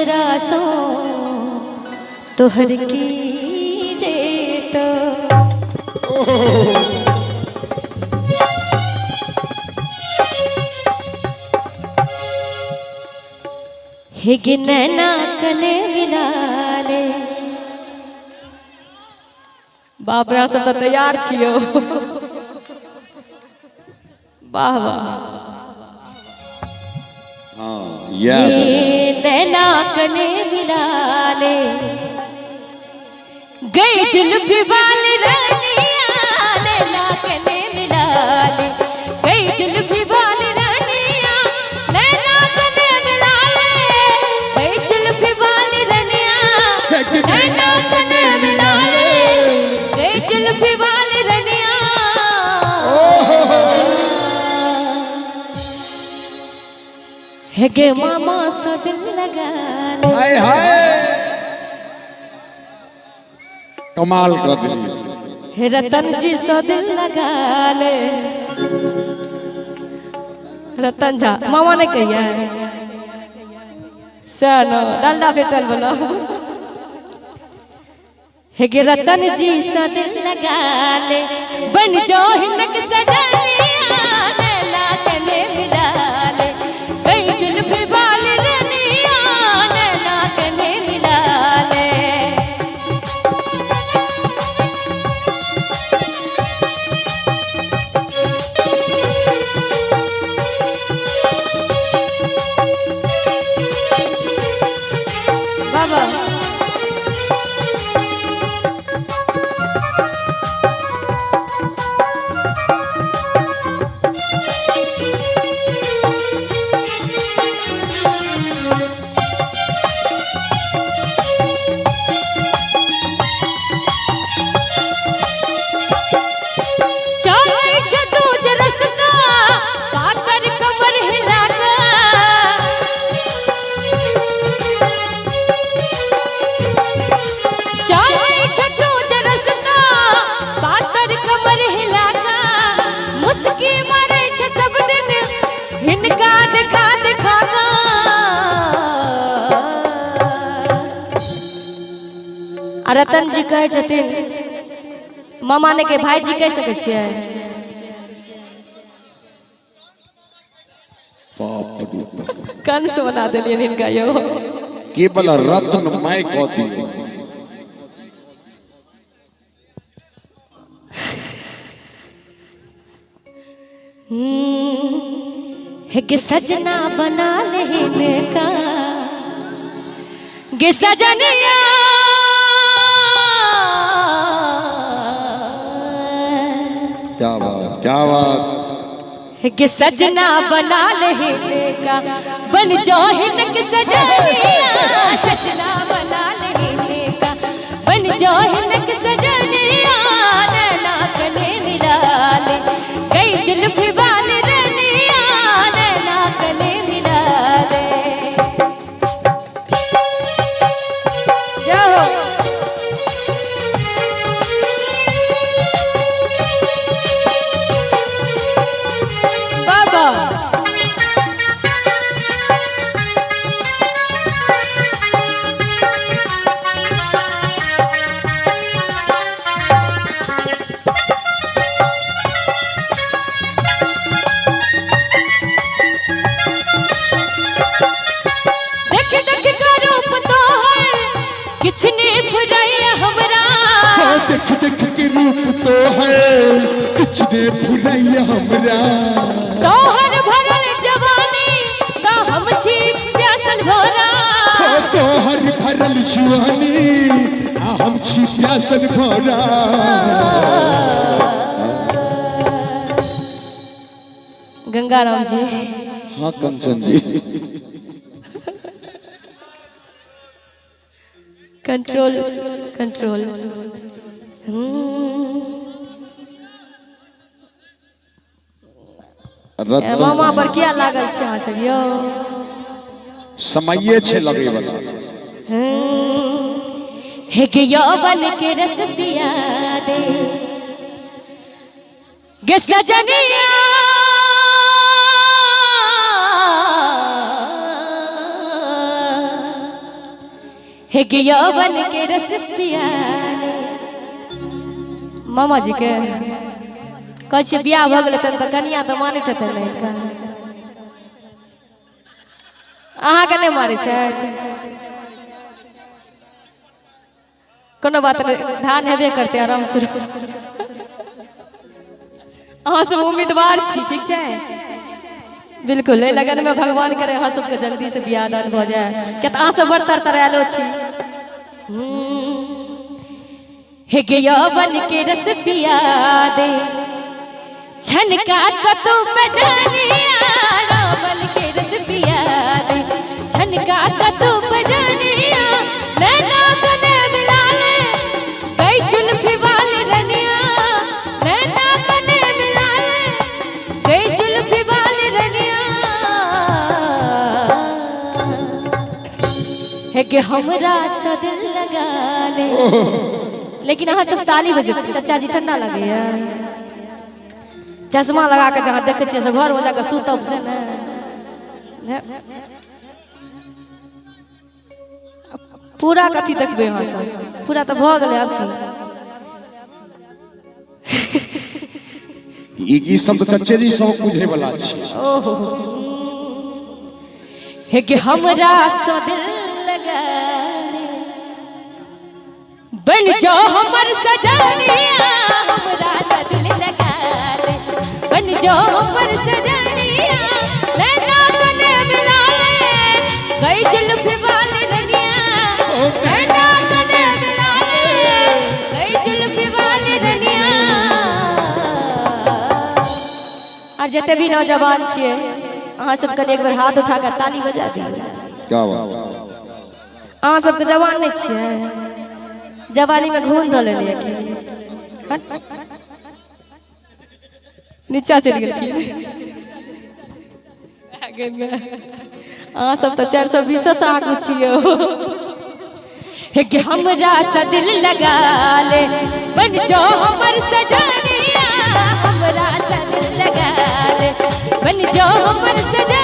हमरा सो तोहर की जेतो हिगनना कने मिलाले बाप रे सब तो तैयार छियो वाह वाह नैना कने मिलाले गई जुल्फी बाल रानिया नैना कने मिलाले गई जुल्फी बाल रानिया नैना कने मिलाले गई जुल्फी बाल रानिया नैना कने मिलाले गई जुल्फी बाल रानिया है गे मामा सा दिल लगा ले हाय हाय कमाल कर दिल है रतन जी सा दिल लगा ले रतन झा मामा ने कहिया सनो डालडा फेटल बोलो है गे रतन जी सा दिल लगा ले बन जो हिनक सजनिया नैना कने मिला ले गई जुल्फी बाल रनिया नैना कने मिला ले बाबा रतन जी कहे छथिन मामा ने के भाई जी कह सके छियै कंस बना देलियन इनका यो केवल रत्न मैं कहती है कि सजना बना लेने का गे सजनिया क्या बात है कि सजना बना लेने का बन जो हिनक सजनिया सजना बना लेने का बन जो हिनक सजनिया नैना कने मिला ले गई जुल्फी बाल रनिया नैना कने मिला ले जाओ किछने फुराया हमरा देख देख के रूप तो है किछने फुराया हमरा तोहर भरल जवानी का हम छी प्यासल भरा तोहर भरल जवानी हम छी प्यासल भरा गंगाराम जी हाँ कंचन जी कंट्रोल कंट्रोल मामा पर क्या लागल छै अहाँ सब यो समये छे लगे वाला है के यौवन के रस पिया दे गे सजनिया हे यौवन के रस पियाले मामा जी के कछ बियाह भ गेल तन त कनिया त मानैत हेतै नहीं का अहाँ के नहीं मारै छै कोनो बात नहीं धान हेबे करते आराम से अहाँ सब उम्मीदवार छी ठीक है बिल्कुल लगन में भगवान करे अहाँ सबके जल्दी से बियाह दान भ जाए क्या अहाँ सब बड़ तरतरायलो छी हे यौवन के रस पिया दे छनका कतु बजानिया यौवन के रस पिया दे छनका कतु बजानिया नैना कने मिला ले कई जुल्फी वाली रनिया नैना कने मिला ले कई जुल्फी वाली रनिया है कि हमरा सा दिल लगा ले लेकिन अहाँ सब ताली बजे चाचा जी ठंडा लगे चश्मा लगा के जहाँ देखे छियै से घर में जाकर सुतब से ना पूरा कथी देखबे अहाँ सब पूरा तो भ गेलै अब की ई सब चचेरी सब बुझे वाला छी ओहो हे कि हमरा सा दिल लगा बन जाओ हमर सजनिया हमरा सा दिल लगा ले बन जाओ हमर सजनिया नैना कने मिला ले गई जुल्फी वाली रनिया नैना कने मिला ले गई जुल्फी वाली रनिया और जते भी नौजवान छिए अहाँ सब कने एक बार हाथ उठा कर ताली बजा दियो क्या बात अहाँ सब के जवान नहीं छिए जवानी में घून धो लेलिए नीचा चल गेल अहाँ सब तो 420 से आगू छियो हे कि हमरा सा दिल लगा ले बन जाओ हमर सजनिया हमरा सा दिल लगा ले बन जाओ हमर सजनिया